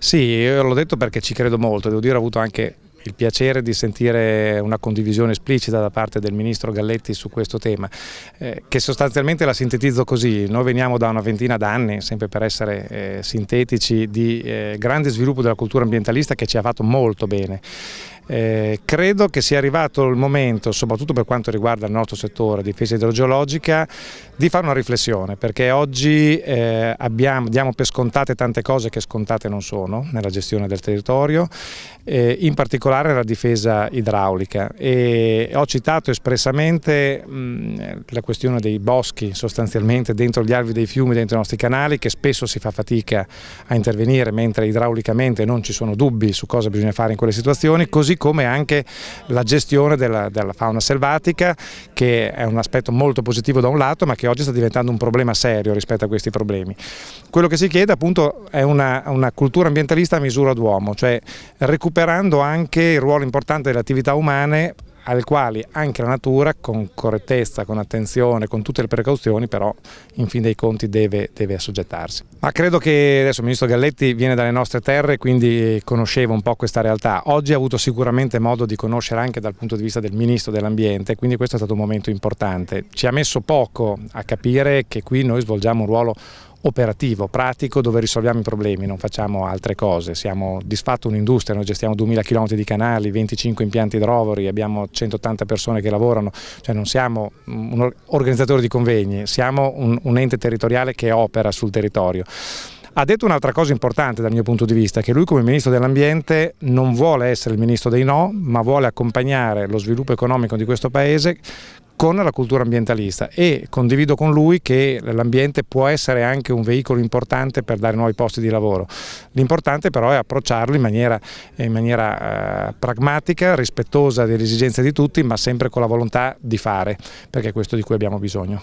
Sì, io l'ho detto perché ci credo molto, devo dire ho avuto anche il piacere di sentire una condivisione esplicita da parte del Ministro Galletti su questo tema, che sostanzialmente la sintetizzo così: noi veniamo da una ventina d'anni, sempre per essere sintetici, di grande sviluppo della cultura ambientalista che ci ha fatto molto bene. Credo che sia arrivato il momento, soprattutto per quanto riguarda il nostro settore difesa idrogeologica, di fare una riflessione, perché oggi diamo per scontate tante cose che scontate non sono nella gestione del territorio, in particolare la difesa idraulica, e ho citato espressamente la questione dei boschi, sostanzialmente dentro gli alvei dei fiumi, dentro i nostri canali, che spesso si fa fatica a intervenire, mentre idraulicamente non ci sono dubbi su cosa bisogna fare in quelle situazioni, così come anche la gestione della fauna selvatica, che è un aspetto molto positivo da un lato, ma che oggi sta diventando un problema serio rispetto a questi problemi. Quello che si chiede appunto è una cultura ambientalista a misura d'uomo, cioè recuperando anche il ruolo importante delle attività umane, alle quali anche la natura, con correttezza, con attenzione, con tutte le precauzioni, però in fin dei conti deve assoggettarsi. Ma credo che adesso il Ministro Galletti viene dalle nostre terre, quindi conosceva un po' questa realtà. Oggi ha avuto sicuramente modo di conoscere anche dal punto di vista del Ministro dell'Ambiente, quindi questo è stato un momento importante. Ci ha messo poco a capire che qui noi svolgiamo un ruolo operativo, pratico, dove risolviamo i problemi, non facciamo altre cose. Siamo di fatto un'industria, noi gestiamo 2000 km di canali, 25 impianti idrovori, abbiamo 180 persone che lavorano, cioè non siamo un organizzatore di convegni, siamo un ente territoriale che opera sul territorio. Ha detto un'altra cosa importante dal mio punto di vista, che lui come Ministro dell'Ambiente non vuole essere il Ministro dei no, ma vuole accompagnare lo sviluppo economico di questo Paese con la cultura ambientalista, e condivido con lui che l'ambiente può essere anche un veicolo importante per dare nuovi posti di lavoro. L'importante però è approcciarlo in maniera pragmatica, rispettosa delle esigenze di tutti, ma sempre con la volontà di fare, perché è questo di cui abbiamo bisogno.